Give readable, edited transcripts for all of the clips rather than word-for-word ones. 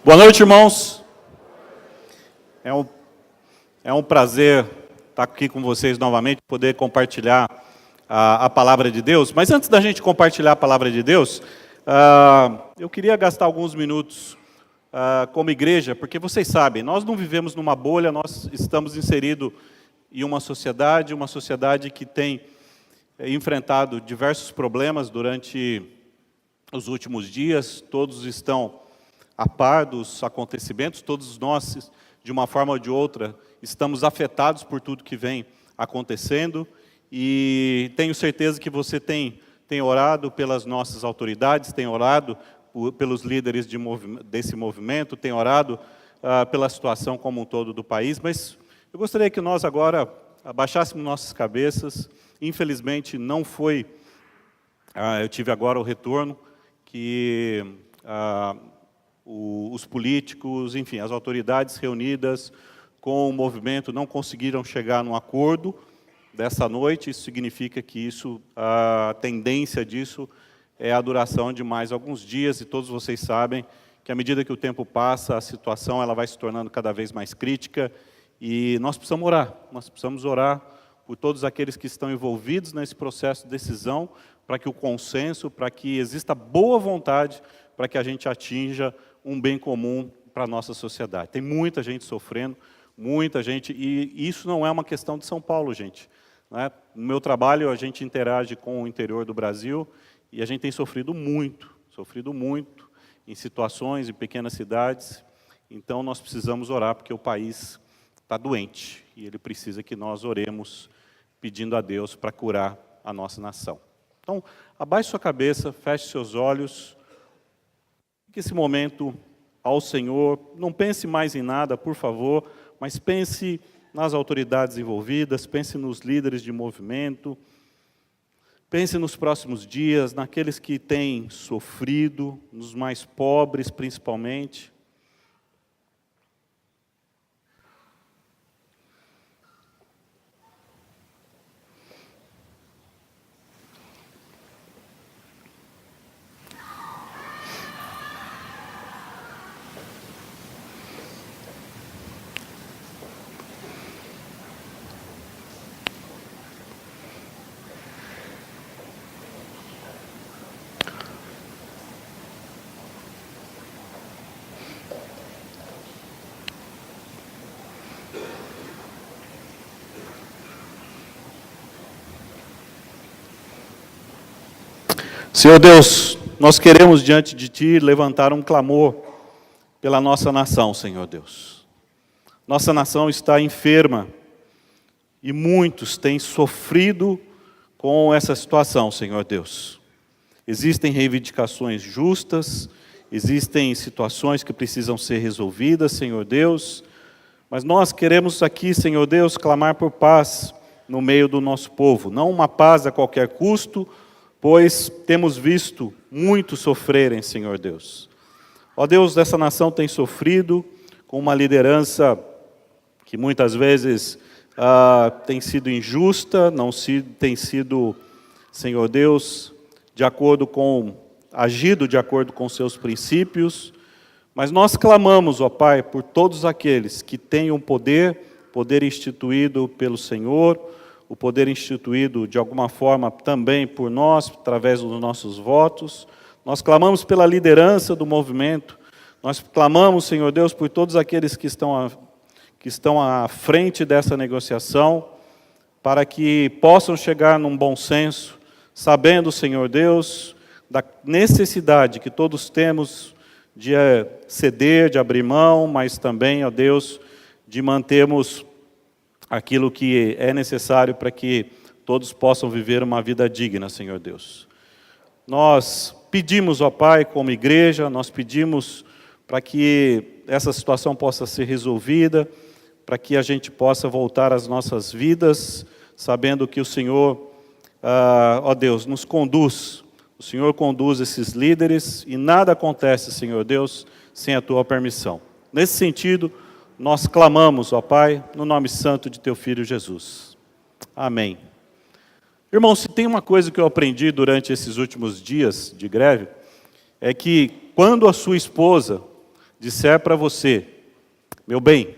Boa noite, irmãos. É um prazer estar aqui com vocês novamente, poder compartilhar a palavra de Deus. Mas antes da gente compartilhar a palavra de Deus, eu queria gastar alguns minutos como igreja, porque vocês sabem, nós não vivemos numa bolha, nós estamos inseridos em uma sociedade que tem enfrentado diversos problemas durante os últimos dias. Todos estão a par dos acontecimentos, todos nós, de uma forma ou de outra, estamos afetados por tudo que vem acontecendo, e tenho certeza que você tem orado pelas nossas autoridades, tem orado pelos líderes desse movimento, tem orado pela situação como um todo do país, mas eu gostaria que nós agora abaixássemos nossas cabeças. Infelizmente não foi, eu tive agora o retorno, que os políticos, enfim, as autoridades reunidas com o movimento não conseguiram chegar num acordo dessa noite. Isso significa que a tendência disso é a duração de mais alguns dias, e todos vocês sabem que à medida que o tempo passa, a situação ela vai se tornando cada vez mais crítica, e nós precisamos orar por todos aqueles que estão envolvidos nesse processo de decisão, para que o consenso, para que exista boa vontade, para que a gente atinja um bem comum para a nossa sociedade. Tem muita gente sofrendo, muita gente, e isso não é uma questão de São Paulo, gente. Né? No meu trabalho, a gente interage com o interior do Brasil, e a gente tem sofrido muito em situações, em pequenas cidades. Então, nós precisamos orar, porque o país está doente, e ele precisa que nós oremos, pedindo a Deus para curar a nossa nação. Então, abaixe sua cabeça, feche seus olhos, que esse momento ao Senhor, não pense mais em nada, por favor, mas pense nas autoridades envolvidas, pense nos líderes de movimento, pense nos próximos dias, naqueles que têm sofrido, nos mais pobres principalmente. Senhor Deus, nós queremos diante de Ti levantar um clamor pela nossa nação, Senhor Deus. Nossa nação está enferma e muitos têm sofrido com essa situação, Senhor Deus. Existem reivindicações justas, existem situações que precisam ser resolvidas, Senhor Deus, mas nós queremos aqui, Senhor Deus, clamar por paz no meio do nosso povo, não uma paz a qualquer custo, pois temos visto muitos sofrerem, Senhor Deus. Ó Deus, essa nação tem sofrido com uma liderança que muitas vezes tem sido injusta, tem sido, Senhor Deus, agido de acordo com seus princípios, mas nós clamamos, ó Pai, por todos aqueles que têm um poder instituído pelo Senhor, o poder instituído de alguma forma também por nós, através dos nossos votos. Nós clamamos pela liderança do movimento, nós clamamos, Senhor Deus, por todos aqueles que estão à frente dessa negociação, para que possam chegar num bom senso, sabendo, Senhor Deus, da necessidade que todos temos de ceder, de abrir mão, mas também, ó Deus, de mantermos aquilo que é necessário para que todos possam viver uma vida digna, Senhor Deus. Nós pedimos, ó Pai, como igreja, nós pedimos para que essa situação possa ser resolvida, para que a gente possa voltar às nossas vidas, sabendo que o Senhor, ó Deus, nos conduz. O Senhor conduz esses líderes e nada acontece, Senhor Deus, sem a Tua permissão. Nesse sentido, nós clamamos, ó Pai, no nome santo de Teu Filho Jesus. Amém. Irmão, se tem uma coisa que eu aprendi durante esses últimos dias de greve, é que quando a sua esposa disser para você, meu bem,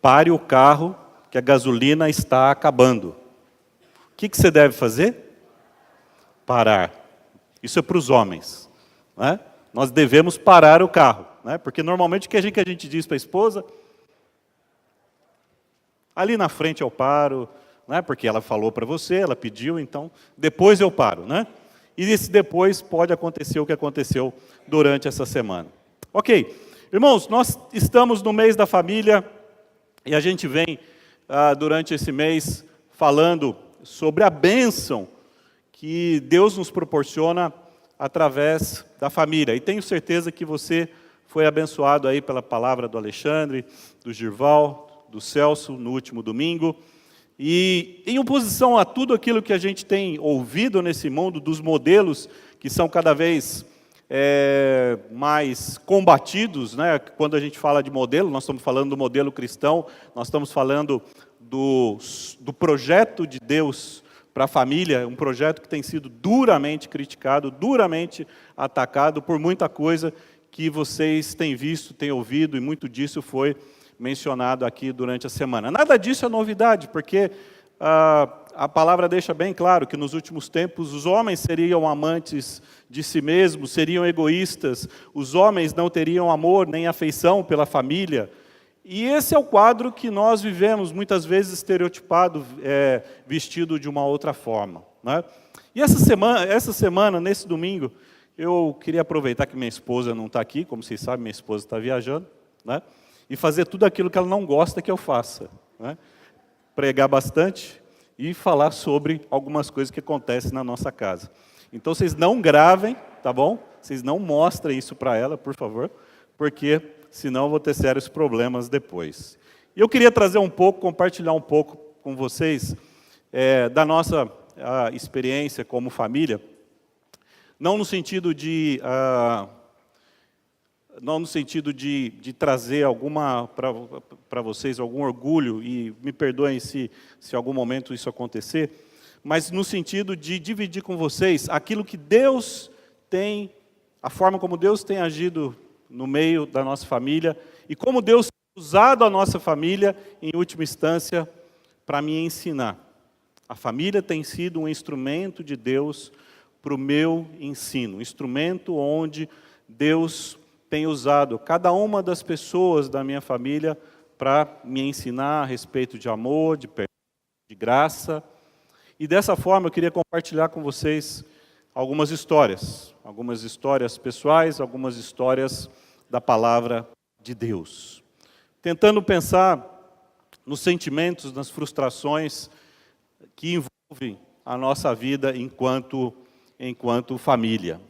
pare o carro que a gasolina está acabando, o que você deve fazer? Parar. Isso é para os homens, né? Nós devemos parar o carro, né? Porque normalmente o que a gente diz para a esposa? Ali na frente eu paro, né? Porque ela falou para você, ela pediu, então depois eu paro, né? E esse depois pode acontecer o que aconteceu durante essa semana. Ok, irmãos, nós estamos no mês da família e a gente vem durante esse mês falando sobre a bênção que Deus nos proporciona através da família. E tenho certeza que você foi abençoado aí pela palavra do Alexandre, do Girval, do Celso no último domingo. E em oposição a tudo aquilo que a gente tem ouvido nesse mundo, dos modelos que são cada vez mais combatidos, né? Quando a gente fala de modelo, nós estamos falando do modelo cristão, nós estamos falando do projeto de Deus para a família, um projeto que tem sido duramente criticado, duramente atacado por muita coisa que vocês têm visto, têm ouvido, e muito disso foi mencionado aqui durante a semana. Nada disso é novidade, porque a palavra deixa bem claro que nos últimos tempos os homens seriam amantes de si mesmos, seriam egoístas, os homens não teriam amor nem afeição pela família. E esse é o quadro que nós vivemos, muitas vezes estereotipado, vestido de uma outra forma, né? E essa semana, nesse domingo, eu queria aproveitar que minha esposa não está aqui, como vocês sabem, minha esposa está viajando, né? E fazer tudo aquilo que ela não gosta que eu faça, né? Pregar bastante e falar sobre algumas coisas que acontecem na nossa casa. Então, vocês não gravem, tá bom? Vocês não mostrem isso para ela, por favor, porque senão eu vou ter sérios problemas depois. E eu queria trazer um pouco, compartilhar um pouco com vocês da nossa experiência como família, não no sentido de trazer alguma para vocês algum orgulho, e me perdoem se em algum momento isso acontecer, mas no sentido de dividir com vocês aquilo que Deus tem, a forma como Deus tem agido no meio da nossa família, e como Deus tem usado a nossa família, em última instância, para me ensinar. A família tem sido um instrumento de Deus para o meu ensino, um instrumento onde Deus tem usado cada uma das pessoas da minha família para me ensinar a respeito de amor, de perdão, de graça. E dessa forma eu queria compartilhar com vocês algumas histórias pessoais, algumas histórias da palavra de Deus. Tentando pensar nos sentimentos, nas frustrações que envolvem a nossa vida enquanto família.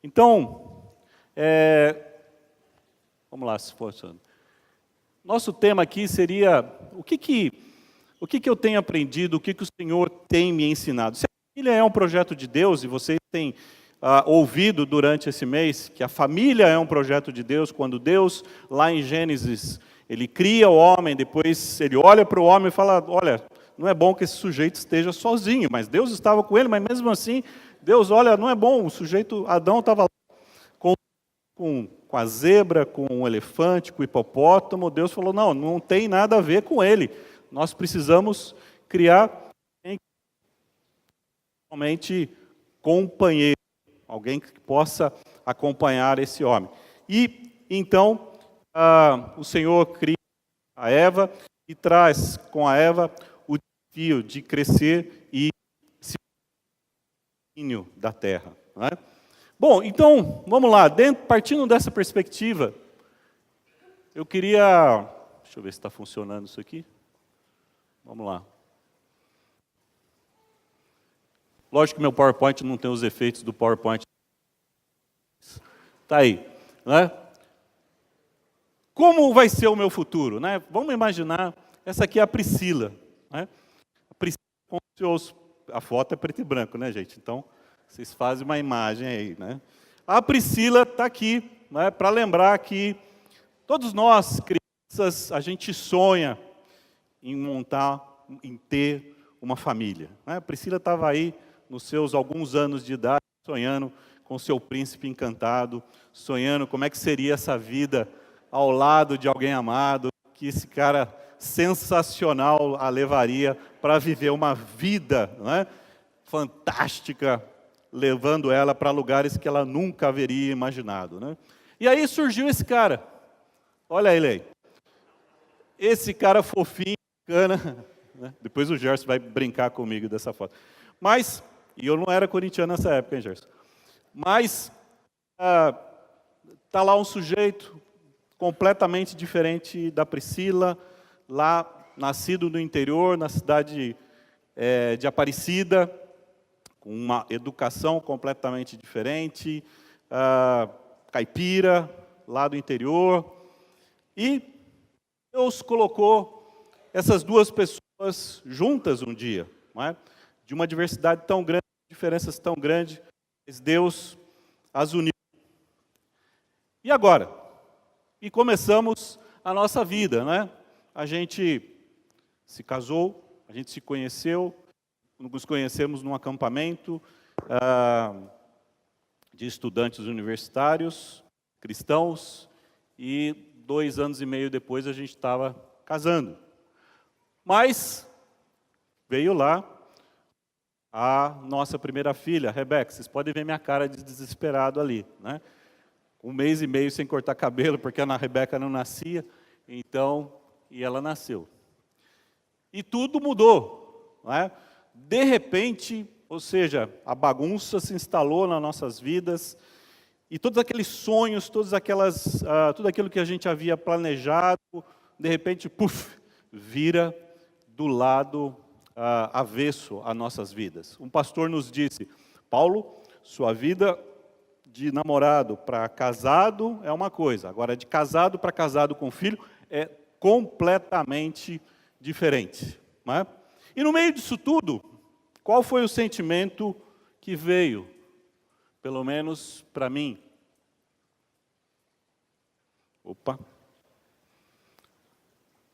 Então, vamos lá, se for. Nosso tema aqui seria o que eu tenho aprendido, o que o Senhor tem me ensinado. Se a família é um projeto de Deus, e vocês têm ouvido durante esse mês que a família é um projeto de Deus, quando Deus, lá em Gênesis, Ele cria o homem, depois Ele olha para o homem e fala, olha, não é bom que esse sujeito esteja sozinho, mas Deus estava com ele, mas mesmo assim, Deus olha, não é bom, o sujeito, Adão estava lá com a zebra, com o elefante, com o hipopótamo, Deus falou, não tem nada a ver com ele, nós precisamos criar somente companheiro, alguém que possa acompanhar esse homem. E então o Senhor cria a Eva e traz com a Eva o desafio de crescer e se domínio da terra, não é? Bom, então, vamos lá, partindo dessa perspectiva, eu queria, deixa eu ver se está funcionando isso aqui, vamos lá. Lógico que meu PowerPoint não tem os efeitos do PowerPoint. Está aí, né? Como vai ser o meu futuro, né? Vamos imaginar, essa aqui é a Priscila, né? A Priscila, a foto é preto e branco, né, gente? Então, vocês fazem uma imagem aí, né? A Priscila está aqui, né, para lembrar que todos nós, crianças, a gente sonha em montar, em ter uma família. Né? A Priscila estava aí, nos seus alguns anos de idade, sonhando com seu príncipe encantado, sonhando como é que seria essa vida ao lado de alguém amado, que esse cara sensacional a levaria para viver uma vida, né, fantástica, levando ela para lugares que ela nunca haveria imaginado. Né? E aí surgiu esse cara, olha ele aí, esse cara fofinho, bacana, né? Depois o Gerson vai brincar comigo dessa foto. Mas, e eu não era corintiano nessa época, hein, Gerson? Mas, tá lá um sujeito completamente diferente da Priscila, lá nascido no interior, na cidade de Aparecida, com uma educação completamente diferente, caipira, lá do interior. E Deus colocou essas duas pessoas juntas um dia, não é? De uma diversidade tão grande, diferenças tão grandes, Deus as uniu. E agora? E começamos a nossa vida, né? A gente se casou, a gente se conheceu, nos conhecemos num acampamento de estudantes universitários, cristãos, e 2 anos e meio depois a gente estava casando. Mas veio lá a nossa primeira filha, a Rebeca. Vocês podem ver minha cara de desesperado ali, né? 1 mês e meio sem cortar cabelo, porque a Rebeca não nascia, então, e ela nasceu. E tudo mudou, não é? De repente, ou seja, a bagunça se instalou nas nossas vidas, e todos aqueles sonhos, tudo aquilo que a gente havia planejado, de repente, puf, vira do lado avesso às nossas vidas. Um pastor nos disse: Paulo, sua vida de namorado para casado é uma coisa, agora de casado para casado com filho é completamente diferente. Não é? E no meio disso tudo, qual foi o sentimento que veio? Pelo menos para mim.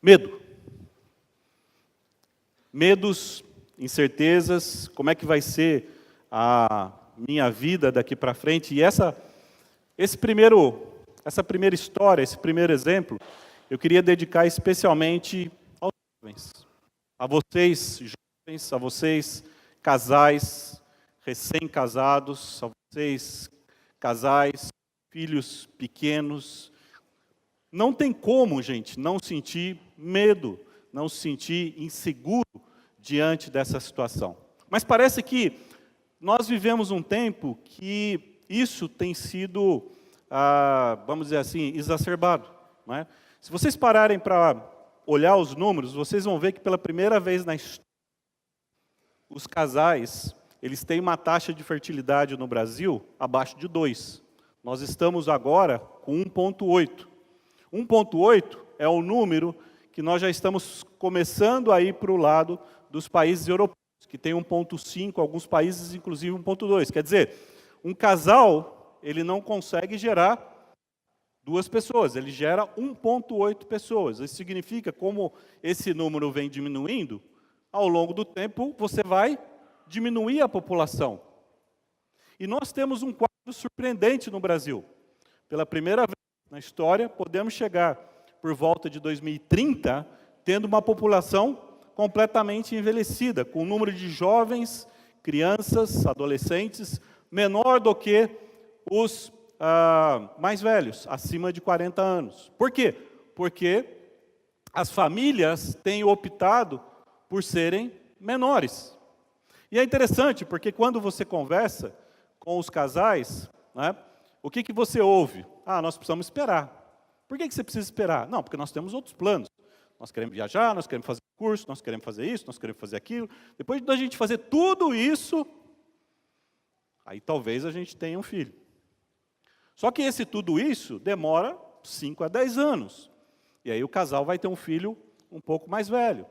Medo. Medos, incertezas, como é que vai ser a minha vida daqui para frente. E essa primeira história, esse primeiro exemplo, eu queria dedicar especialmente aos jovens. A vocês, jovens, a vocês, casais, recém-casados, a vocês, casais, filhos pequenos. Não tem como, gente, não sentir medo, não se sentir inseguro diante dessa situação. Mas parece que nós vivemos um tempo que isso tem sido, vamos dizer assim, exacerbado. Não é? Se vocês pararem para olhar os números, vocês vão ver que pela primeira vez na história, os casais, eles têm uma taxa de fertilidade no Brasil abaixo de 2. Nós estamos agora com 1,8. 1,8 é o número que nós já estamos começando a ir para o lado dos países europeus, que tem 1,5, alguns países inclusive 1,2. Quer dizer, um casal, ele não consegue gerar 2 pessoas, ele gera 1,8 pessoas. Isso significa, como esse número vem diminuindo, ao longo do tempo você vai diminuir a população. E nós temos um quadro surpreendente no Brasil. Pela primeira vez na história, podemos chegar por volta de 2030, tendo uma população completamente envelhecida, com um número de jovens, crianças, adolescentes, menor do que os mais velhos, acima de 40 anos. Por quê? Porque as famílias têm optado por serem menores. E é interessante, porque quando você conversa com os casais, né, o que você ouve? Nós precisamos esperar. Por que você precisa esperar? Não, porque nós temos outros planos. Nós queremos viajar, nós queremos fazer curso, nós queremos fazer isso, nós queremos fazer aquilo. Depois da gente fazer tudo isso, aí talvez a gente tenha um filho. Só que esse tudo isso demora 5 a 10 anos. E aí o casal vai ter um filho um pouco mais velho.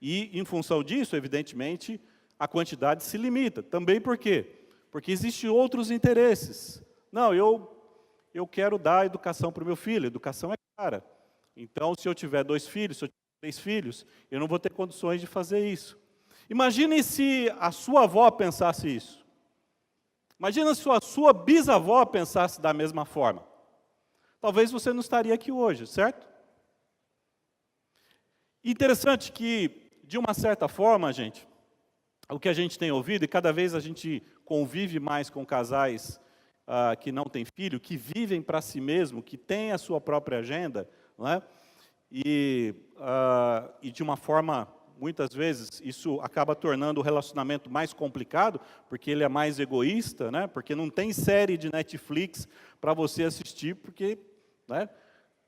E, em função disso, evidentemente, a quantidade se limita. Também por quê? Porque existem outros interesses. Não, eu quero dar educação para o meu filho, educação é cara. Então, se eu tiver 2 filhos, se eu tiver 3 filhos, eu não vou ter condições de fazer isso. Imagine se a sua avó pensasse isso. Imagina se a sua bisavó pensasse da mesma forma. Talvez você não estaria aqui hoje, certo? Interessante que, de uma certa forma, gente, o que a gente tem ouvido, e cada vez a gente convive mais com casais que não têm filho, que vivem para si mesmo, que têm a sua própria agenda, não é? E de uma forma, muitas vezes, isso acaba tornando o relacionamento mais complicado, porque ele é mais egoísta, né? Porque não tem série de Netflix para você assistir, porque, né,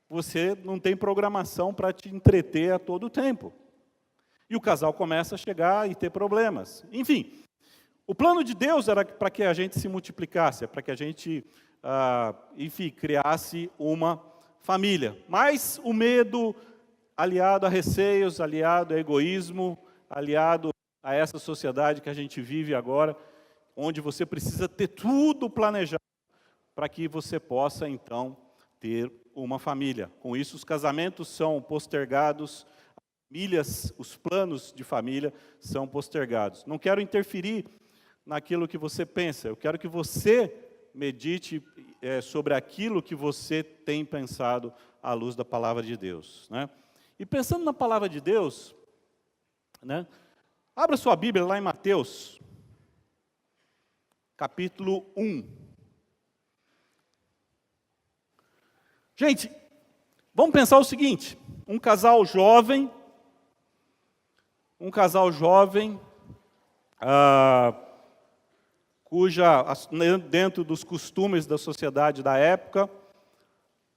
você não tem programação para te entreter a todo tempo. E o casal começa a chegar e ter problemas. Enfim, o plano de Deus era para que a gente se multiplicasse, para que a gente, enfim, criasse uma família. Mas o medo, aliado a receios, aliado a egoísmo, aliado a essa sociedade que a gente vive agora, onde você precisa ter tudo planejado para que você possa, então, ter uma família. Com isso, os casamentos são postergados, famílias, os planos de família são postergados. Não quero interferir naquilo que você pensa, eu quero que você medite sobre aquilo que você tem pensado à luz da palavra de Deus, né? E pensando na palavra de Deus, né, abra sua Bíblia lá em Mateus, capítulo 1. Gente, vamos pensar o seguinte, um casal jovem, cuja, dentro dos costumes da sociedade da época,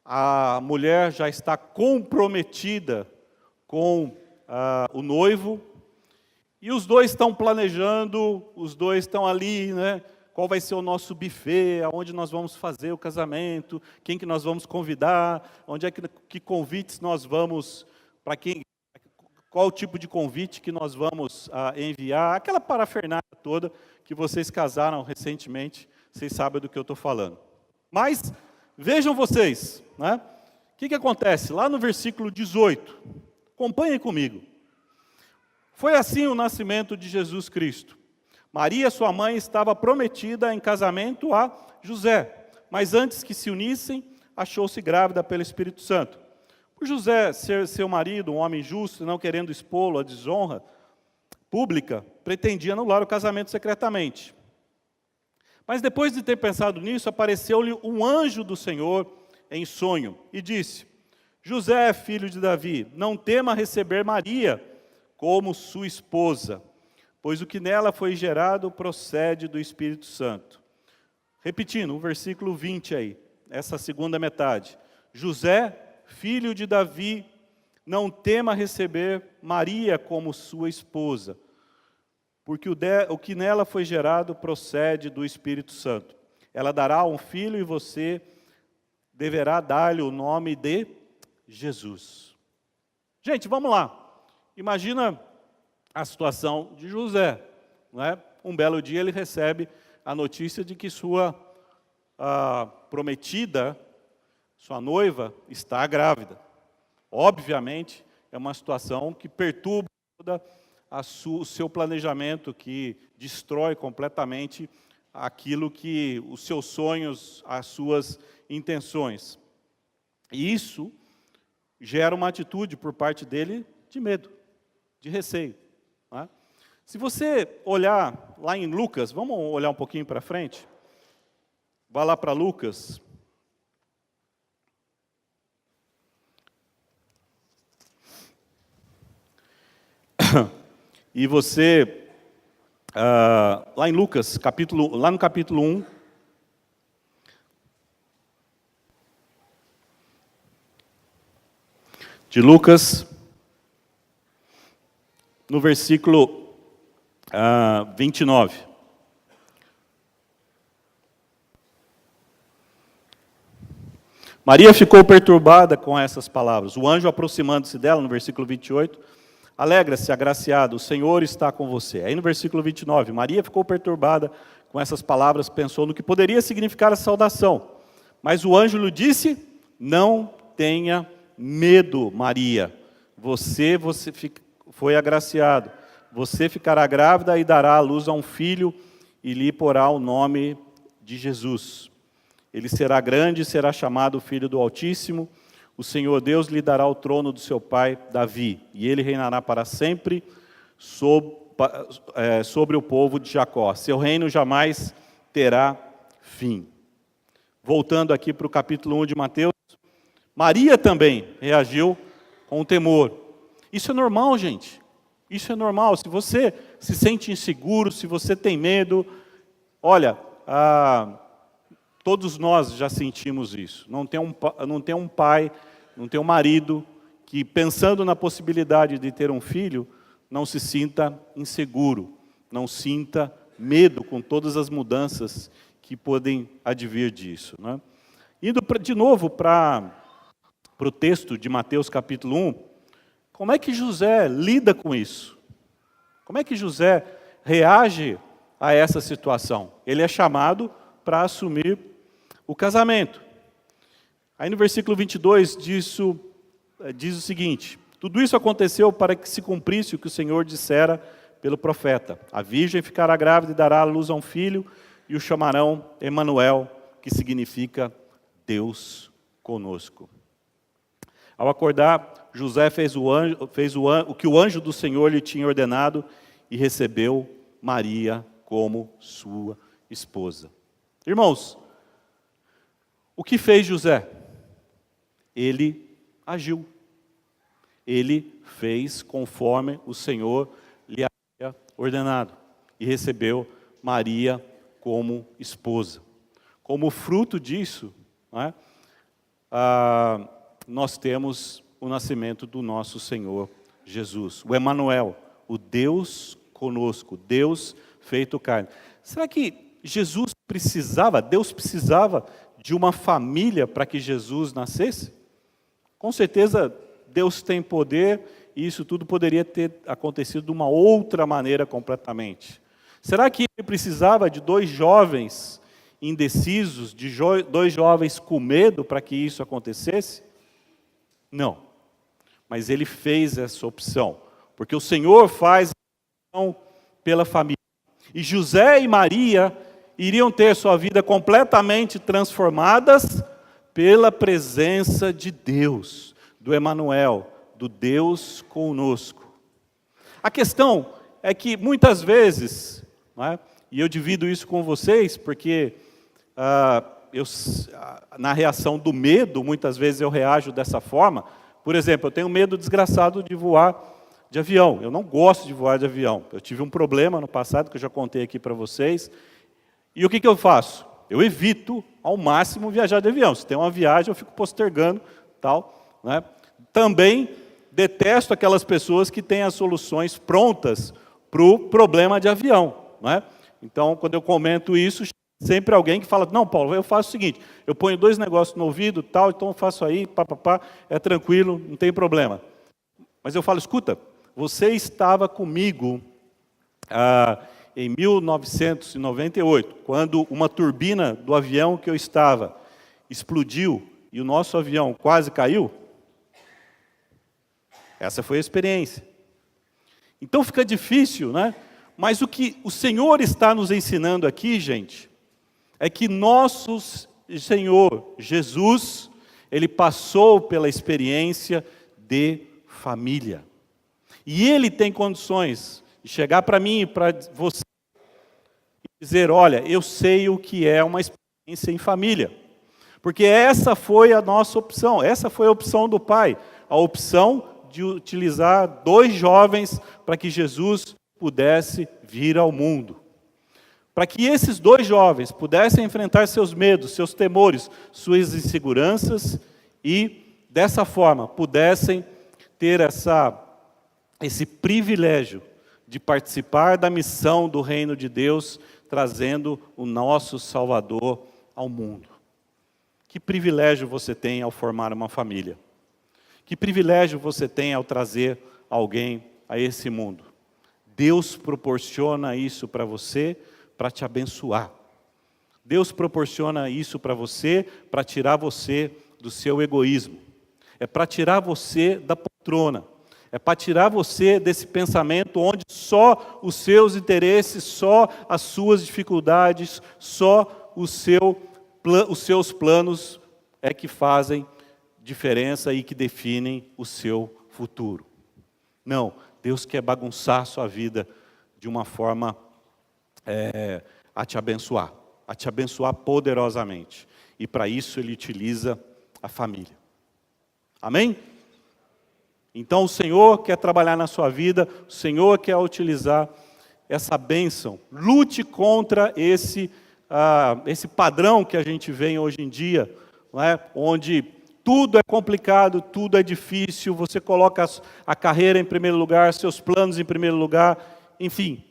a mulher já está comprometida com o noivo, e os dois estão planejando, os dois estão ali, né? Qual vai ser o nosso buffet, aonde nós vamos fazer o casamento, quem que nós vamos convidar, onde é que convites nós vamos, para quem, qual o tipo de convite que nós vamos enviar, aquela parafernália toda que vocês casaram recentemente, vocês sabem do que eu estou falando. Mas, vejam vocês, né? O que acontece? Lá no versículo 18, acompanhem comigo. Foi assim o nascimento de Jesus Cristo. Maria, sua mãe, estava prometida em casamento a José, mas antes que se unissem, achou-se grávida pelo Espírito Santo. Por José ser seu marido, um homem justo, não querendo expô-lo à desonra pública, pretendia anular o casamento secretamente. Mas depois de ter pensado nisso, apareceu-lhe um anjo do Senhor em sonho e disse: José, filho de Davi, não tema receber Maria como sua esposa, pois o que nela foi gerado procede do Espírito Santo. Repetindo, o versículo 20 aí, essa segunda metade. José, filho de Davi, não tema receber Maria como sua esposa, porque o que nela foi gerado procede do Espírito Santo. Ela dará um filho e você deverá dar-lhe o nome de Jesus. Gente, vamos lá. Imagina a situação de José, não é? Um belo dia ele recebe a notícia de que sua prometida, sua noiva, está grávida. Obviamente, é uma situação que perturba todo o seu planejamento, que destrói completamente aquilo que, os seus sonhos, as suas intenções. E isso gera uma atitude por parte dele de medo, de receio. Né? Se você olhar lá em Lucas, vamos olhar um pouquinho para frente? Vá lá para Lucas. E você, lá em Lucas, lá no capítulo 1, de Lucas, no versículo 29. Maria ficou perturbada com essas palavras. O anjo, aproximando-se dela, no versículo 28, alegra-se, agraciado, o Senhor está com você. Aí no versículo 29, Maria ficou perturbada com essas palavras, pensou no que poderia significar a saudação. Mas o anjo lhe disse: não tenha medo, Maria. foi agraciado. Você ficará grávida e dará à luz a um filho e lhe porá o nome de Jesus. Ele será grande e será chamado Filho do Altíssimo. O Senhor Deus lhe dará o trono do seu pai Davi, e ele reinará para sempre sobre o povo de Jacó. Seu reino jamais terá fim. Voltando aqui para o capítulo 1 de Mateus, Maria também reagiu com temor. Isso é normal, gente. Isso é normal. Se você se sente inseguro, se você tem medo, olha, todos nós já sentimos isso. Não tem um pai, não tem um marido que, pensando na possibilidade de ter um filho, não se sinta inseguro, não sinta medo com todas as mudanças que podem advir disso, né? Indo de novo para o texto de Mateus capítulo 1, como é que José lida com isso? Como é que José reage a essa situação? Ele é chamado para assumir o casamento. Aí no versículo 22 diz o seguinte: tudo isso aconteceu para que se cumprisse o que o Senhor dissera pelo profeta. A virgem ficará grávida e dará à luz a um filho, e o chamarão Emanuel, que significa Deus conosco. Ao acordar, José fez o que o anjo do Senhor lhe tinha ordenado e recebeu Maria como sua esposa. Irmãos, o que fez José? Ele agiu. Ele fez conforme o Senhor lhe havia ordenado e recebeu Maria como esposa. Como fruto disso, né, nós temos o nascimento do nosso Senhor Jesus, o Emanuel, o Deus conosco, Deus feito carne. Será que Deus precisava de uma família para que Jesus nascesse? Com certeza Deus tem poder e isso tudo poderia ter acontecido de uma outra maneira completamente. Será que ele precisava de dois jovens indecisos, de dois jovens com medo para que isso acontecesse? Não. Mas ele fez essa opção, porque o Senhor faz a opção pela família. E José e Maria iriam ter sua vida completamente transformadas pela presença de Deus, do Emanuel, do Deus conosco. A questão é que muitas vezes, não é? E eu divido isso com vocês, porque na reação do medo, muitas vezes eu reajo dessa forma. Por exemplo, eu tenho medo desgraçado de voar de avião. Eu não gosto de voar de avião. Eu tive um problema no passado, que eu já contei aqui para vocês. E o que eu faço? Eu evito ao máximo viajar de avião. Se tem uma viagem, eu fico postergando, tal, né? Também detesto aquelas pessoas que têm as soluções prontas para o problema de avião, né? Então, quando eu comento isso, sempre alguém que fala: não, Paulo, eu faço o seguinte, eu ponho 2 negócios no ouvido, tal, então eu faço aí, é tranquilo, não tem problema. Mas eu falo: escuta, você estava comigo em 1998, quando uma turbina do avião que eu estava explodiu e o nosso avião quase caiu? Essa foi a experiência. Então fica difícil, né? Mas o que o Senhor está nos ensinando aqui, gente, é que nosso Senhor Jesus, Ele passou pela experiência de família. E Ele tem condições de chegar para mim e para você e dizer: olha, eu sei o que é uma experiência em família. Porque essa foi a nossa opção, essa foi a opção do Pai, a opção de utilizar 2 jovens para que Jesus pudesse vir ao mundo. Para que esses 2 jovens pudessem enfrentar seus medos, seus temores, suas inseguranças e, dessa forma, pudessem ter esse privilégio de participar da missão do reino de Deus, trazendo o nosso Salvador ao mundo. Que privilégio você tem ao formar uma família? Que privilégio você tem ao trazer alguém a esse mundo? Deus proporciona isso para você, para te abençoar. Deus proporciona isso para você, para tirar você do seu egoísmo. É para tirar você da poltrona. É para tirar você desse pensamento onde só os seus interesses, só as suas dificuldades, só os seus planos é que fazem diferença e que definem o seu futuro. Não, Deus quer bagunçar a sua vida de uma forma a te abençoar poderosamente. E para isso Ele utiliza a família. Amém? Então o Senhor quer trabalhar na sua vida, o Senhor quer utilizar essa bênção. Lute contra esse padrão que a gente vê hoje em dia, não é? Onde tudo é complicado, tudo é difícil, você coloca a carreira em primeiro lugar, seus planos em primeiro lugar, enfim.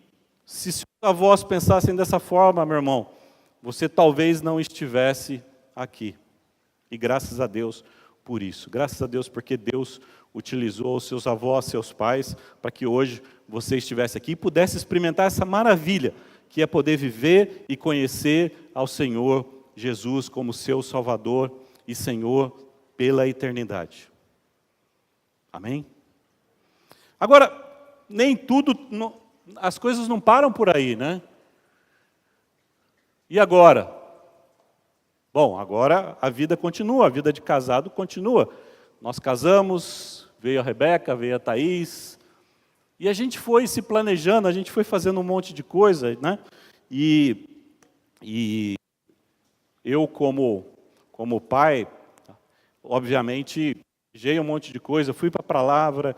Se seus avós pensassem dessa forma, meu irmão, você talvez não estivesse aqui. E graças a Deus por isso. Graças a Deus porque Deus utilizou os seus avós, seus pais, para que hoje você estivesse aqui e pudesse experimentar essa maravilha, que é poder viver e conhecer ao Senhor Jesus como seu Salvador e Senhor pela eternidade. Amém? Agora, nem tudo, as coisas não param por aí, né? E agora? Bom, agora a vida continua, a vida de casado continua. Nós casamos, veio a Rebeca, veio a Thaís, e a gente foi se planejando, a gente foi fazendo um monte de coisa, né? E eu, como pai, obviamente, planejei um monte de coisa, fui para a palavra,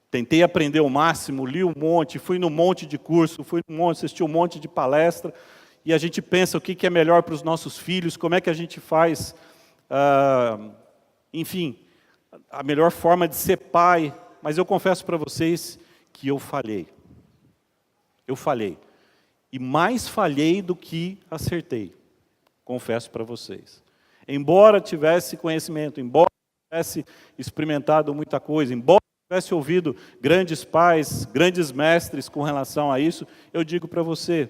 tentei aprender o máximo, li um monte, fui num monte de curso, assisti um monte de palestra, e a gente pensa o que é melhor para os nossos filhos, como é que a gente faz, enfim, a melhor forma de ser pai. Mas eu confesso para vocês que eu falhei. Eu falhei. E mais falhei do que acertei. Confesso para vocês. Embora tivesse conhecimento, embora tivesse experimentado muita coisa, embora tivesse ouvido grandes pais, grandes mestres com relação a isso, eu digo para você,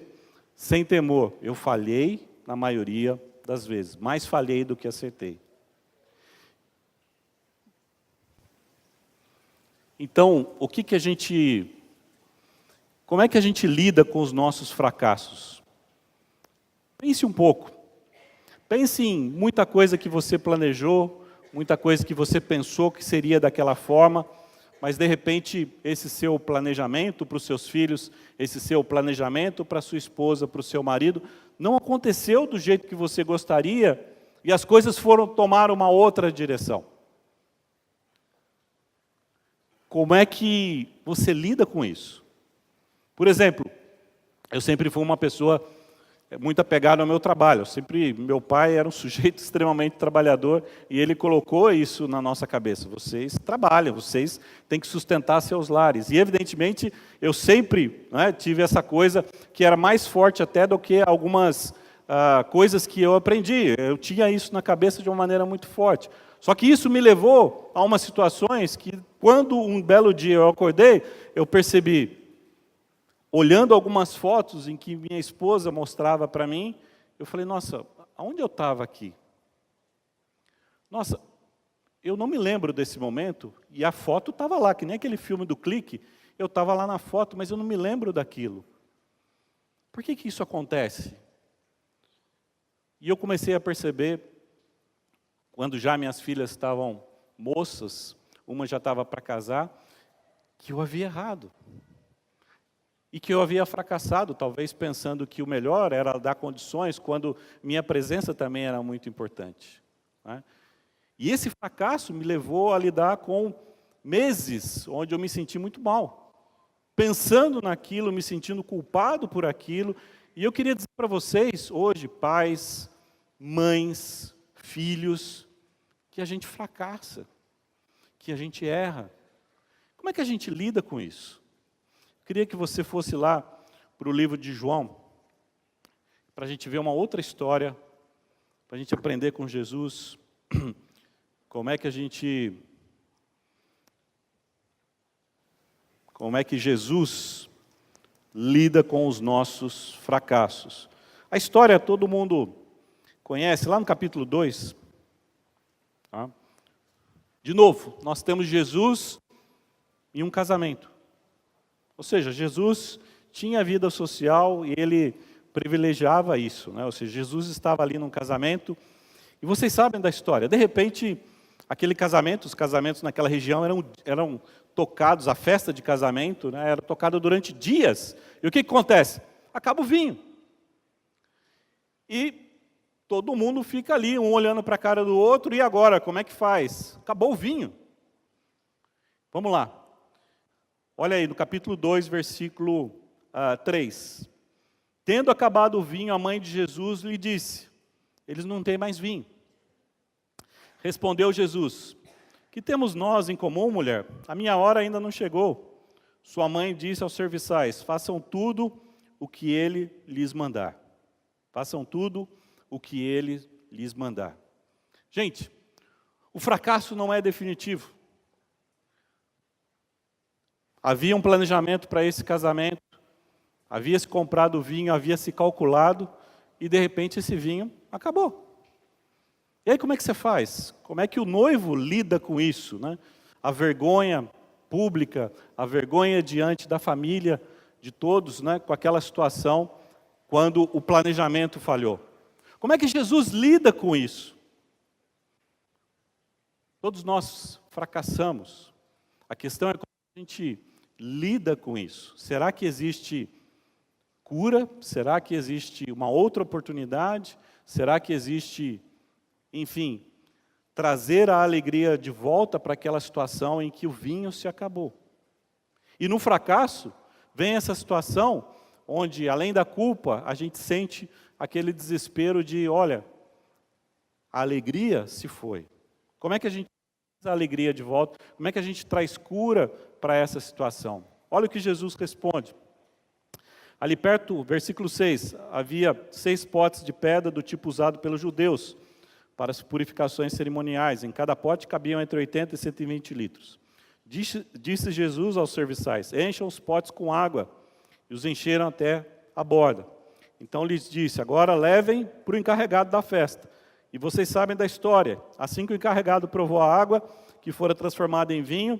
sem temor, eu falhei na maioria das vezes. Mais falhei do que acertei. Então, como é que a gente lida com os nossos fracassos? Pense um pouco. Pense em muita coisa que você planejou, muita coisa que você pensou que seria daquela forma, mas de repente esse seu planejamento para os seus filhos, esse seu planejamento para a sua esposa, para o seu marido, não aconteceu do jeito que você gostaria e as coisas foram tomar uma outra direção. Como é que você lida com isso? Por exemplo, eu sempre fui uma pessoa muito apegada ao meu trabalho. Meu pai era um sujeito extremamente trabalhador e ele colocou isso na nossa cabeça. Vocês trabalham, vocês têm que sustentar seus lares. E evidentemente eu sempre tive essa coisa que era mais forte até do que algumas coisas que eu aprendi. Eu tinha isso na cabeça de uma maneira muito forte. Só que isso me levou a umas situações que, quando um belo dia eu acordei, eu percebi, olhando algumas fotos em que minha esposa mostrava para mim, eu falei, nossa, aonde eu estava aqui? Nossa, eu não me lembro desse momento, e a foto estava lá, que nem aquele filme do clique, eu estava lá na foto, mas eu não me lembro daquilo. Por que isso acontece? E eu comecei a perceber, quando já minhas filhas estavam moças, uma já estava para casar, que eu havia errado. E que eu havia fracassado, talvez pensando que o melhor era dar condições, quando minha presença também era muito importante. Né? E esse fracasso me levou a lidar com meses onde eu me senti muito mal. Pensando naquilo, me sentindo culpado por aquilo. E eu queria dizer para vocês, hoje, pais, mães, filhos, que a gente fracassa, que a gente erra. Como é que a gente lida com isso? Queria que você fosse lá para o livro de João, para a gente ver uma outra história, para a gente aprender com Jesus, como é que Jesus lida com os nossos fracassos. A história todo mundo conhece, lá no capítulo 2. Tá? De novo, nós temos Jesus em um casamento. Ou seja, Jesus tinha vida social e ele privilegiava isso, né? Ou seja, Jesus estava ali num casamento, e vocês sabem da história. De repente, aquele casamento, os casamentos naquela região eram tocados, a festa de casamento, né, era tocada durante dias. E o que acontece? Acaba o vinho. E todo mundo fica ali, um olhando para a cara do outro, e agora, como é que faz? Acabou o vinho. Vamos lá. Olha aí, no capítulo 2, versículo 3. Tendo acabado o vinho, a mãe de Jesus lhe disse, eles não têm mais vinho. Respondeu Jesus, que temos nós em comum, mulher? A minha hora ainda não chegou. Sua mãe disse aos serviçais, façam tudo o que ele lhes mandar. Façam tudo o que ele lhes mandar. Gente, o fracasso não é definitivo. Havia um planejamento para esse casamento, havia se comprado o vinho, havia se calculado, e de repente esse vinho acabou. E aí como é que você faz? Como é que o noivo lida com isso, né? A vergonha pública, a vergonha diante da família, de todos, né? Com aquela situação, quando o planejamento falhou. Como é que Jesus lida com isso? Todos nós fracassamos. A questão é como a gente lida com isso. Será que existe cura? Será que existe uma outra oportunidade? Será que existe, enfim, trazer a alegria de volta para aquela situação em que o vinho se acabou? E no fracasso, vem essa situação onde, além da culpa, a gente sente aquele desespero de, olha, a alegria se foi. Como é que a gente traz a alegria de volta? Como é que a gente traz cura para essa situação? Olha o que Jesus responde. Ali perto, versículo 6, havia 6 potes de pedra do tipo usado pelos judeus para as purificações cerimoniais. Em cada pote cabiam entre 80 e 120 litros. Disse Jesus aos serviçais, encham os potes com água. E os encheram até a borda. Então lhes disse, agora levem para o encarregado da festa. E vocês sabem da história. Assim que o encarregado provou a água, que fora transformada em vinho,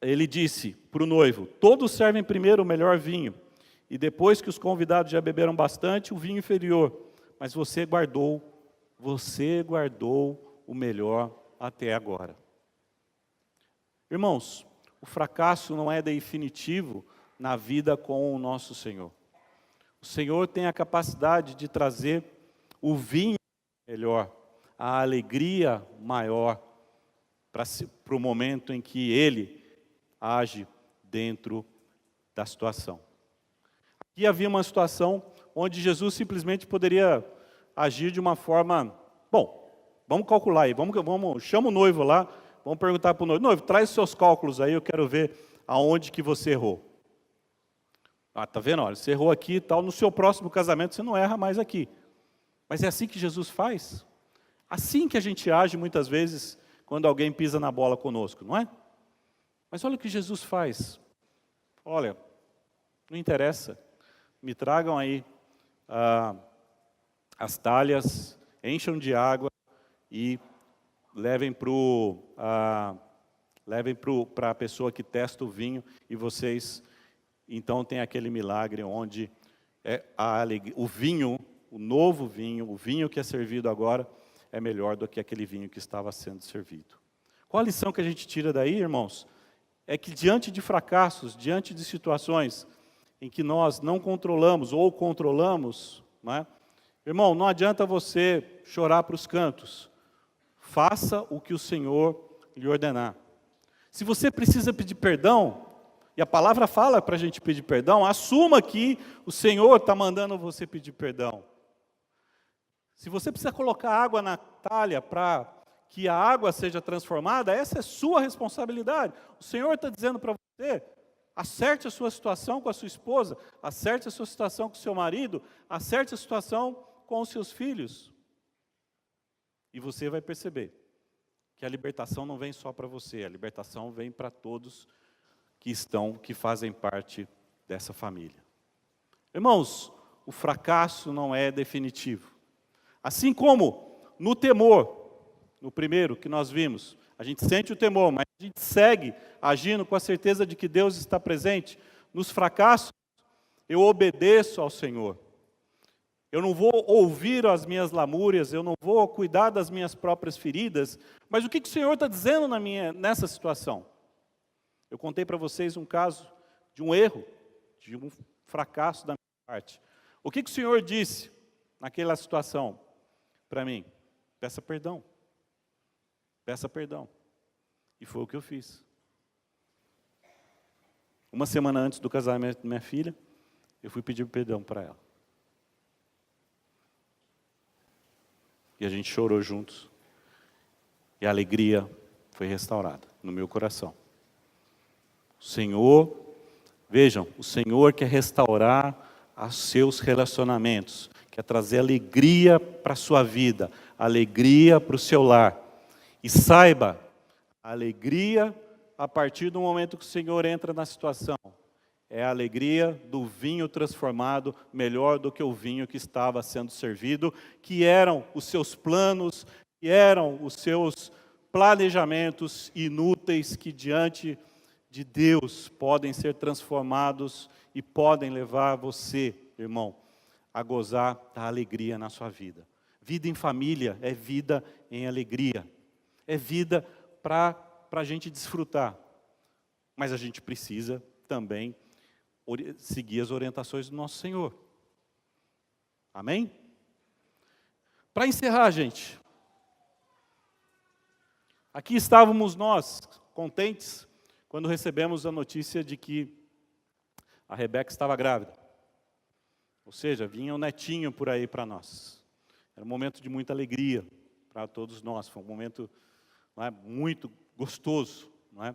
ele disse para o noivo, todos servem primeiro o melhor vinho, e depois que os convidados já beberam bastante, o vinho inferior. Mas você guardou o melhor até agora. Irmãos, o fracasso não é definitivo na vida com o nosso Senhor. O Senhor tem a capacidade de trazer o vinho melhor, a alegria maior, para o momento em que Ele age dentro da situação. Aqui havia uma situação onde Jesus simplesmente poderia agir de uma forma, bom, vamos calcular aí, chama o noivo lá, vamos perguntar para o noivo, traz os seus cálculos aí, eu quero ver aonde que você errou. Ah, tá vendo? Olha, você errou aqui e tal, no seu próximo casamento você não erra mais aqui. Mas é assim que Jesus faz? Assim que a gente age muitas vezes quando alguém pisa na bola conosco, não é? Mas olha o que Jesus faz. Olha, não interessa, me tragam aí as talhas, encham de água e levem para a pessoa que testa o vinho e vocês... Então tem aquele milagre onde o vinho, o novo vinho, o vinho que é servido agora, é melhor do que aquele vinho que estava sendo servido. Qual a lição que a gente tira daí, irmãos? É que diante de fracassos, diante de situações em que nós não controlamos ou controlamos, não é? Irmão, não adianta você chorar para os cantos. Faça o que o Senhor lhe ordenar. Se você precisa pedir perdão, e a palavra fala para a gente pedir perdão, assuma que o Senhor está mandando você pedir perdão. Se você precisa colocar água na talha para que a água seja transformada, essa é sua responsabilidade. O Senhor está dizendo para você, acerte a sua situação com a sua esposa, acerte a sua situação com o seu marido, acerte a situação com os seus filhos. E você vai perceber que a libertação não vem só para você, a libertação vem para todos que fazem parte dessa família. Irmãos, o fracasso não é definitivo. Assim como no temor, no primeiro que nós vimos, a gente sente o temor, mas A gente segue agindo com a certeza de que Deus está presente. Nos fracassos, eu obedeço ao Senhor. Eu não vou ouvir as minhas lamúrias, eu não vou cuidar das minhas próprias feridas, mas o que o Senhor está dizendo nessa situação? Eu contei para vocês um caso de um erro, de um fracasso da minha parte. O que o Senhor disse naquela situação para mim? Peça perdão. Peça perdão. E foi o que eu fiz. Uma semana antes do casamento da minha filha, eu fui pedir perdão para ela. E a gente chorou juntos. E a alegria foi restaurada no meu coração. O Senhor, vejam, o Senhor quer restaurar os seus relacionamentos, quer trazer alegria para a sua vida, alegria para o seu lar. E saiba, a alegria, a partir do momento que o Senhor entra na situação, é a alegria do vinho transformado, melhor do que o vinho que estava sendo servido, que eram os seus planos, que eram os seus planejamentos inúteis, que diante de Deus podem ser transformados e podem levar você, irmão, a gozar da alegria na sua vida. Vida em família é vida em alegria, é vida para a gente desfrutar, mas a gente precisa também seguir as orientações do nosso Senhor. Amém? Para encerrar, gente, aqui estávamos nós, contentes, quando recebemos a notícia de que a Rebeca estava grávida. Ou seja, vinha um netinho por aí para nós. Era um momento de muita alegria para todos nós, foi um momento, não é, muito gostoso. Não é?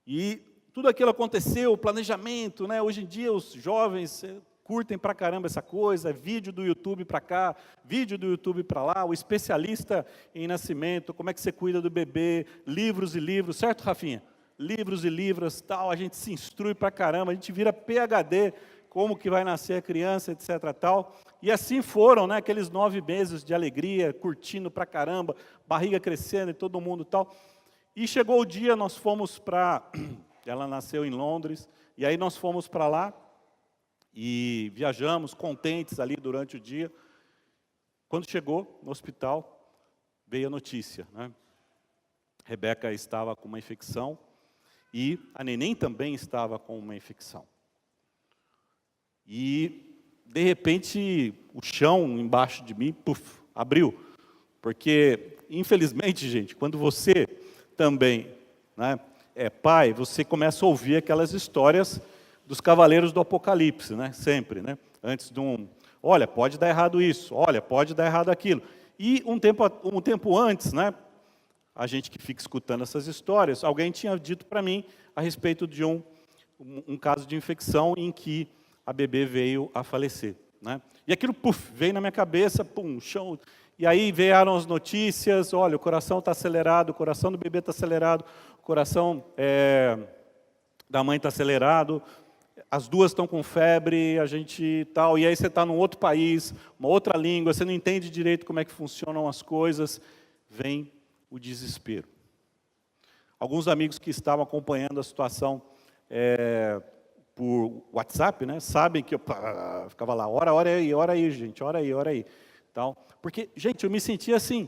E tudo aquilo aconteceu, o planejamento, né? Hoje em dia os jovens curtem pra caramba essa coisa, vídeo do YouTube para cá, vídeo do YouTube para lá, o especialista em nascimento, como é que você cuida do bebê, livros e livros, certo, Rafinha? Livros e livros, tal, a gente se instrui pra caramba, a gente vira PhD, como que vai nascer a criança, etc, tal. E assim foram, né? Aqueles 9 meses de alegria, curtindo pra caramba, barriga crescendo e todo mundo tal. E chegou o dia, nós fomos para... Ela nasceu em Londres, e aí nós fomos para lá, e viajamos contentes ali durante o dia. Quando chegou no hospital, veio a notícia, né? Rebeca estava com uma infecção, e a neném também estava com uma infecção. E, de repente, o chão embaixo de mim, abriu. Porque, infelizmente, gente, quando você também, né, é pai, você começa a ouvir aquelas histórias dos cavaleiros do Apocalipse, né? Sempre, né? Antes de olha, pode dar errado isso, olha, pode dar errado aquilo. E um tempo antes, né? A gente que fica escutando essas histórias, alguém tinha dito para mim a respeito de um caso de infecção em que a bebê veio a falecer, né? E aquilo, veio na minha cabeça, chão. E aí vieram as notícias, olha, o coração está acelerado, o coração do bebê está acelerado, o coração da mãe está acelerado, as duas estão com febre, a gente tal, e aí você está num outro país, uma outra língua, você não entende direito como é que funcionam as coisas, vem o desespero. Alguns amigos que estavam acompanhando a situação por WhatsApp, né, sabem que eu ficava lá, ora aí, gente, ora aí. Então, porque, gente, eu me sentia assim,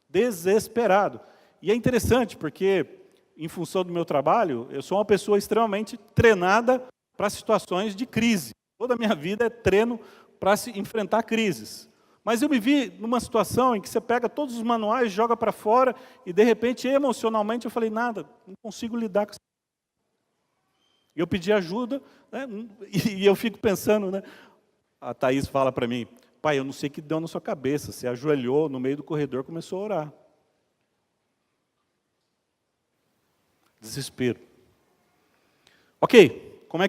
desesperado. E é interessante, porque, em função do meu trabalho, eu sou uma pessoa extremamente treinada para situações de crise. Toda a minha vida é treino para se enfrentar crises. Mas eu me vi numa situação em que você pega todos os manuais, joga para fora, e de repente, emocionalmente, eu falei, nada, não consigo lidar com isso. E eu pedi ajuda, né, e eu fico pensando, né, a Thaís fala para mim, pai, eu não sei o que deu na sua cabeça, você ajoelhou no meio do corredor e começou a orar. Desespero. Ok, como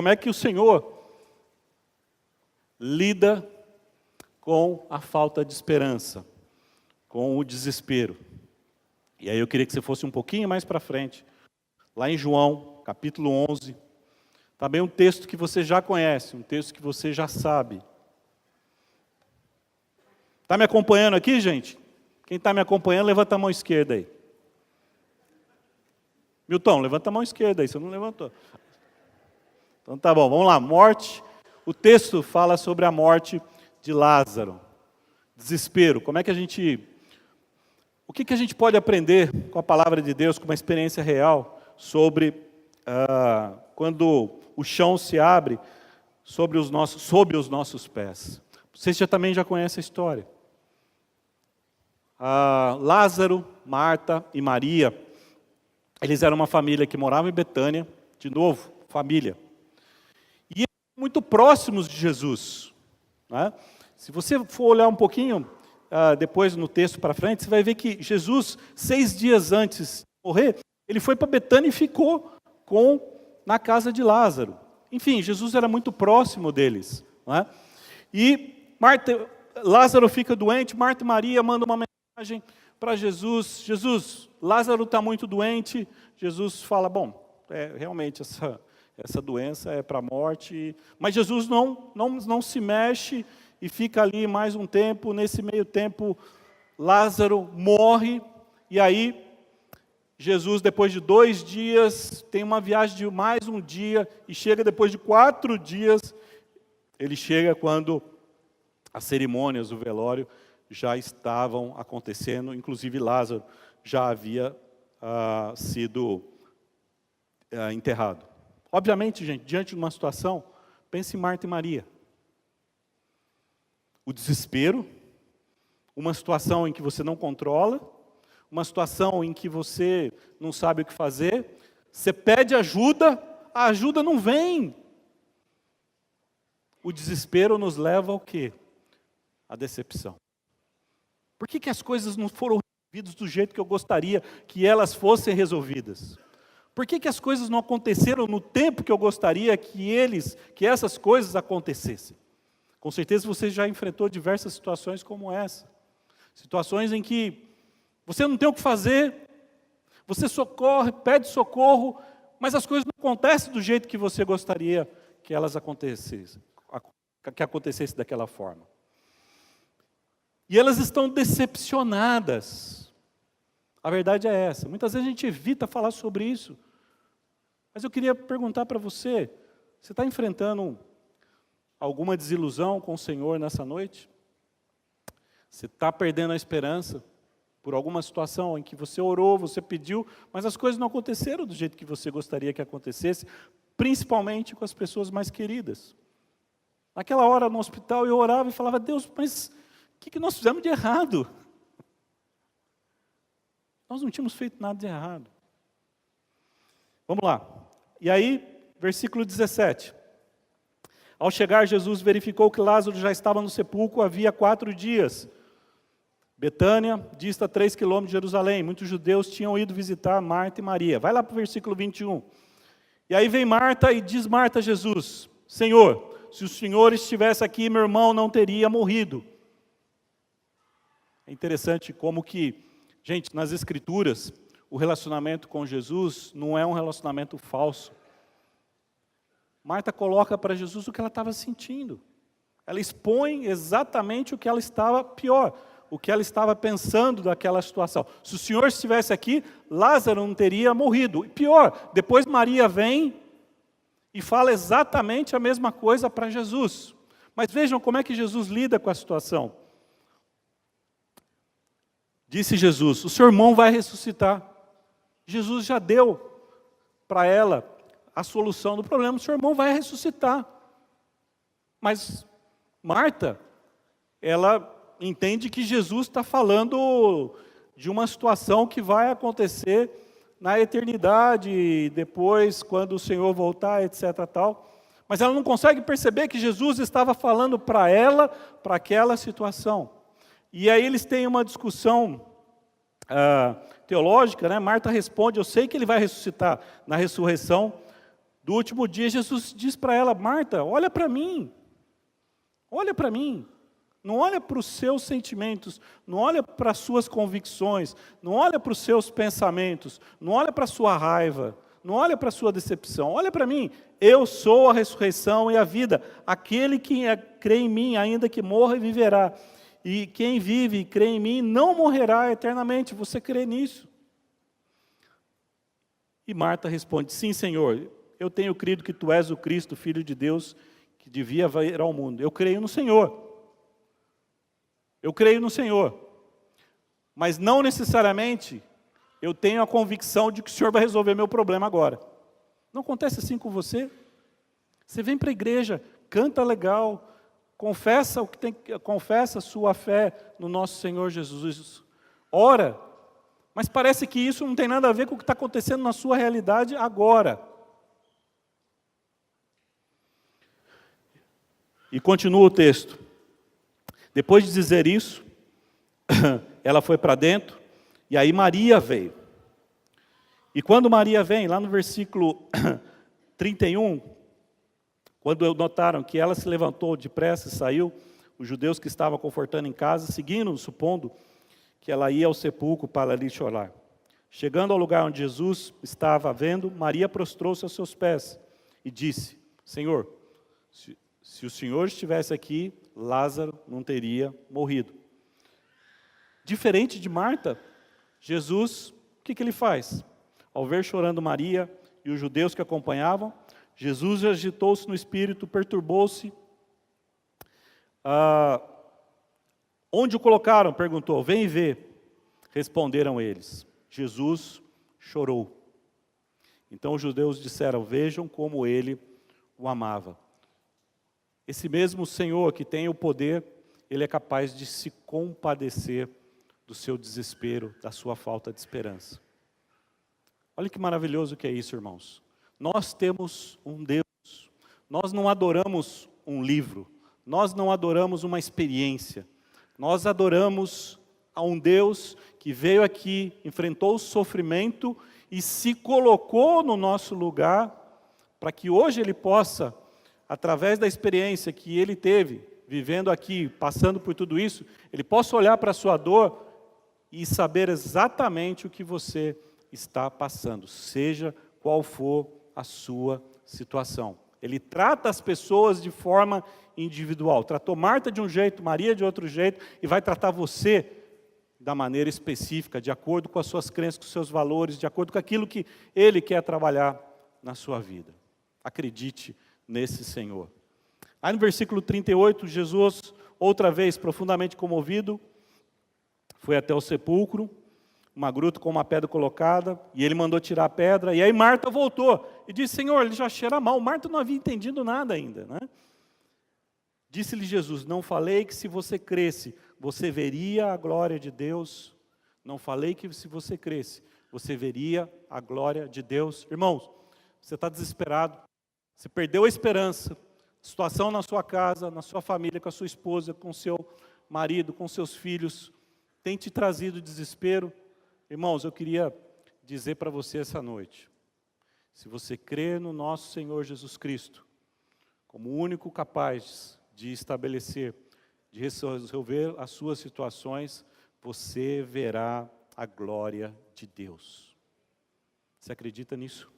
é que o Senhor lida com a falta de esperança, com o desespero? E aí eu queria que você fosse um pouquinho mais para frente, lá em João, capítulo 11, também um texto que você já conhece, um texto que você já sabe. Está me acompanhando aqui, gente? Quem está me acompanhando, levanta a mão esquerda aí. Milton, levanta a mão esquerda aí, você não levantou. Então tá bom, vamos lá, morte. O texto fala sobre a morte de Lázaro. Desespero, como é que a gente... O que a gente pode aprender com a palavra de Deus, com uma experiência real, sobre quando o chão se abre sob os nossos pés? Vocês também já conhecem a história. Lázaro, Marta e Maria, eles eram uma família que morava em Betânia, de novo, família. E eram muito próximos de Jesus, né? Se você for olhar um pouquinho, depois no texto para frente, você vai ver que Jesus, 6 dias antes de morrer, ele foi para Betânia e ficou na casa de Lázaro. Enfim, Jesus era muito próximo deles, né? E Lázaro fica doente, Marta e Maria mandam uma mensagem para Jesus: Jesus, Lázaro está muito doente. Jesus fala, bom, realmente essa doença é para a morte, mas Jesus não se mexe e fica ali mais um tempo. Nesse meio tempo, Lázaro morre, e aí Jesus, depois de 2 dias, tem uma viagem de mais um dia, e chega depois de 4 dias, ele chega quando as cerimônias do velório já estavam acontecendo, inclusive Lázaro já havia sido enterrado. Obviamente, gente, diante de uma situação, pense em Marta e Maria. O desespero, uma situação em que você não controla, uma situação em que você não sabe o que fazer, você pede ajuda, a ajuda não vem. O desespero nos leva ao quê? A decepção. Por que as coisas não foram resolvidas do jeito que eu gostaria que elas fossem resolvidas? Por que as coisas não aconteceram no tempo que eu gostaria que essas coisas acontecessem? Com certeza você já enfrentou diversas situações como essa. Situações em que você não tem o que fazer, você pede socorro, mas as coisas não acontecem do jeito que você gostaria que elas acontecessem, que acontecesse daquela forma. E elas estão decepcionadas. A verdade é essa. Muitas vezes a gente evita falar sobre isso. Mas eu queria perguntar para você, você está enfrentando alguma desilusão com o Senhor nessa noite? Você está perdendo a esperança por alguma situação em que você orou, você pediu, mas as coisas não aconteceram do jeito que você gostaria que acontecesse, principalmente com as pessoas mais queridas. Naquela hora no hospital eu orava e falava, Deus, mas o que nós fizemos de errado? Nós não tínhamos feito nada de errado. Vamos lá. E aí, versículo 17. Ao chegar, Jesus verificou que Lázaro já estava no sepulcro havia 4 dias. Betânia dista 3 quilômetros de Jerusalém. Muitos judeus tinham ido visitar Marta e Maria. Vai lá para o versículo 21. E aí vem Marta e diz Marta a Jesus, Senhor, se o Senhor estivesse aqui, meu irmão não teria morrido. É interessante como que, gente, nas Escrituras, o relacionamento com Jesus não é um relacionamento falso. Marta coloca para Jesus o que ela estava sentindo. Ela expõe exatamente o que ela estava, o que ela estava pensando daquela situação. Se o Senhor estivesse aqui, Lázaro não teria morrido. E pior, depois Maria vem e fala exatamente a mesma coisa para Jesus. Mas vejam como é que Jesus lida com a situação. Disse Jesus, o seu irmão vai ressuscitar. Jesus já deu para ela a solução do problema, o seu irmão vai ressuscitar. Mas Marta, ela entende que Jesus está falando de uma situação que vai acontecer na eternidade, depois, quando o Senhor voltar, etc. tal. Mas ela não consegue perceber que Jesus estava falando para ela, para aquela situação. E aí eles têm uma discussão teológica, né? Marta responde, eu sei que ele vai ressuscitar na ressurreição do último dia. Jesus diz para ela, Marta, olha para mim, não olha para os seus sentimentos, não olha para as suas convicções, não olha para os seus pensamentos, não olha para a sua raiva, não olha para a sua decepção, olha para mim, eu sou a ressurreição e a vida, aquele que crê em mim, ainda que morra, viverá, e quem vive e crê em mim não morrerá eternamente. Você crê nisso? E Marta responde: sim, Senhor, eu tenho crido que tu és o Cristo, Filho de Deus, que devia vir ao mundo. Eu creio no Senhor. Eu creio no Senhor. Mas não necessariamente eu tenho a convicção de que o Senhor vai resolver meu problema agora. Não acontece assim com você? Você vem para a igreja, canta legal, confessa confessa a sua fé no nosso Senhor Jesus, ora, mas parece que isso não tem nada a ver com o que está acontecendo na sua realidade agora. E continua o texto. Depois de dizer isso, ela foi para dentro, e aí Maria veio. E quando Maria vem, lá no versículo 31, quando notaram que ela se levantou depressa e saiu, os judeus que estavam confortando em casa, seguindo, supondo que ela ia ao sepulcro para ali chorar. Chegando ao lugar onde Jesus estava vendo, Maria prostrou-se aos seus pés e disse: Senhor, se o Senhor estivesse aqui, Lázaro não teria morrido. Diferente de Marta, Jesus, o que ele faz? Ao ver chorando Maria e os judeus que acompanhavam, Jesus agitou-se no espírito, perturbou-se. Onde o colocaram? Perguntou. Vem e vê. Responderam eles. Jesus chorou. Então os judeus disseram: vejam como ele o amava. Esse mesmo Senhor que tem o poder, ele é capaz de se compadecer do seu desespero, da sua falta de esperança. Olha que maravilhoso que é isso, irmãos. Nós temos um Deus. Nós não adoramos um livro. Nós não adoramos uma experiência. Nós adoramos a um Deus que veio aqui, enfrentou o sofrimento e se colocou no nosso lugar para que hoje Ele possa, através da experiência que Ele teve, vivendo aqui, passando por tudo isso, Ele possa olhar para a sua dor e saber exatamente o que você está passando, seja qual for a sua situação. Ele trata as pessoas de forma individual. Tratou Marta de um jeito, Maria de outro jeito, e vai tratar você da maneira específica, de acordo com as suas crenças, com os seus valores, de acordo com aquilo que Ele quer trabalhar na sua vida. Acredite nesse Senhor. Aí no versículo 38, Jesus, outra vez profundamente comovido, foi até o sepulcro, uma gruta com uma pedra colocada, e ele mandou tirar a pedra, e aí Marta voltou, e disse: Senhor, ele já cheira mal. Marta não havia entendido nada ainda, né? Disse-lhe Jesus: não falei que se você cresce, você veria a glória de Deus? Não falei que se você cresce, você veria a glória de Deus? Irmãos, você está desesperado, você perdeu a esperança, situação na sua casa, na sua família, com a sua esposa, com o seu marido, com seus filhos, tem te trazido desespero. Irmãos, eu queria dizer para você essa noite, se você crê no nosso Senhor Jesus Cristo, como o único capaz de estabelecer, de resolver as suas situações, você verá a glória de Deus. Você acredita nisso?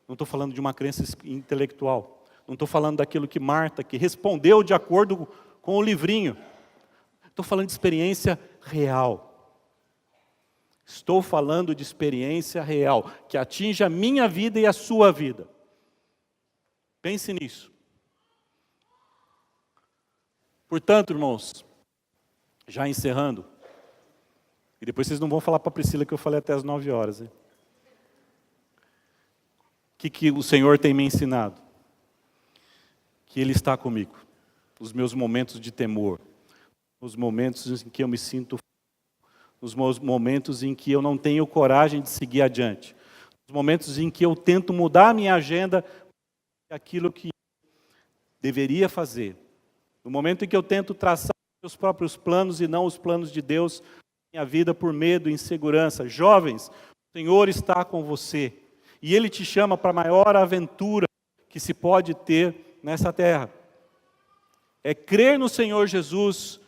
Não estou falando de uma crença intelectual, não estou falando daquilo que Marta, que respondeu de acordo com o livrinho. Estou falando de experiência real. Estou falando de experiência real, que atinge a minha vida e a sua vida. Pense nisso. Portanto, irmãos, já encerrando, e depois vocês não vão falar para a Priscila que eu falei até as 9 horas. Hein? O que o Senhor tem me ensinado? Que Ele está comigo, nos meus momentos de temor, nos momentos em que eu me sinto, nos momentos em que eu não tenho coragem de seguir adiante, nos momentos em que eu tento mudar a minha agenda, aquilo que deveria fazer, no momento em que eu tento traçar meus próprios planos e não os planos de Deus, minha vida por medo e insegurança. Jovens, o Senhor está com você, e Ele te chama para a maior aventura que se pode ter nessa terra. É crer no Senhor Jesus,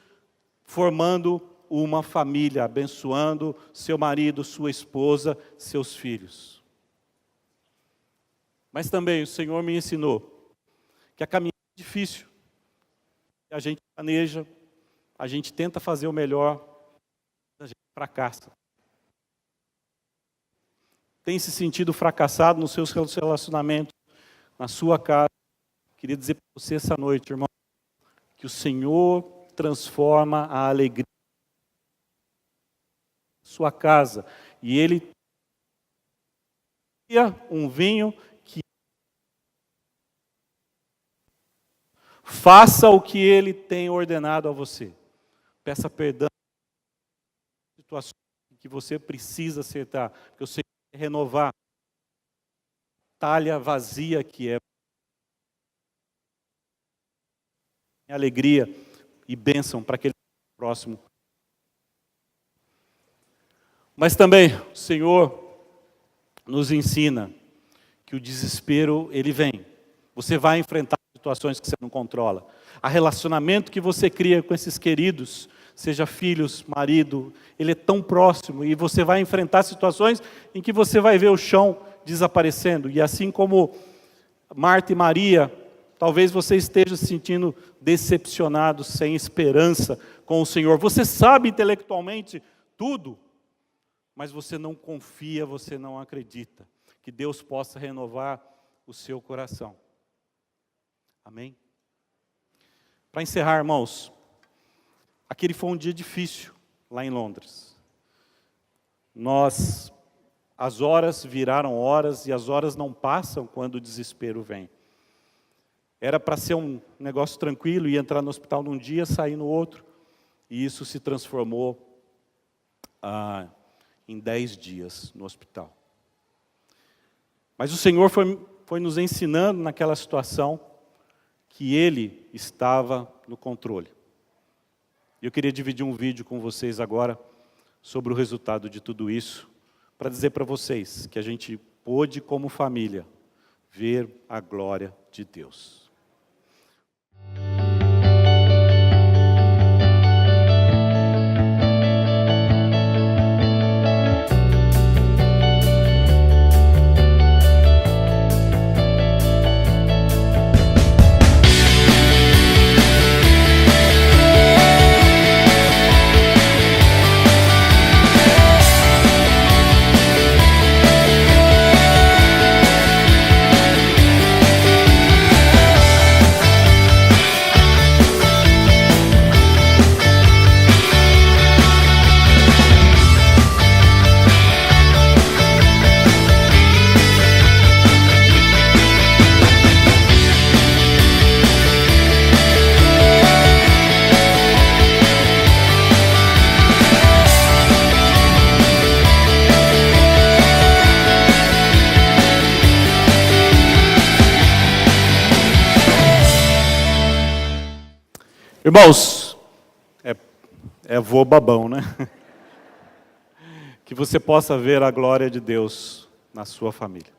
formando uma família, abençoando seu marido, sua esposa, seus filhos. Mas também o Senhor me ensinou que a caminhada é difícil. A gente planeja, a gente tenta fazer o melhor, a gente fracassa. tem se sentido fracassado nos seus relacionamentos, na sua casa, queria dizer para você essa noite, irmão, que o Senhor transforma a alegria da sua casa. E Ele cria um vinho que faça o que Ele tem ordenado a você. Peça perdão das situações que você precisa acertar, porque o Senhor quer renovar a talha vazia que é alegria e bênção para aquele próximo. Mas também o Senhor nos ensina que o desespero, ele vem. Você vai enfrentar situações que você não controla. A relacionamento que você cria com esses queridos, seja filhos, marido, ele é tão próximo e você vai enfrentar situações em que você vai ver o chão desaparecendo. E assim como Marta e Maria, talvez você esteja se sentindo decepcionado, sem esperança com o Senhor. Você sabe intelectualmente tudo, mas você não confia, você não acredita que Deus possa renovar o seu coração. Amém? Para encerrar, irmãos, aquele foi um dia difícil lá em Londres. As horas viraram horas e as horas não passam quando o desespero vem. Era para ser um negócio tranquilo, ia entrar no hospital num dia, sair no outro. E isso se transformou em 10 dias no hospital. Mas o Senhor foi nos ensinando naquela situação que Ele estava no controle. E eu queria dividir um vídeo com vocês agora sobre o resultado de tudo isso, para dizer para vocês que a gente pôde, como família, ver a glória de Deus. Irmãos, é vô babão, né? Que você possa ver a glória de Deus na sua família.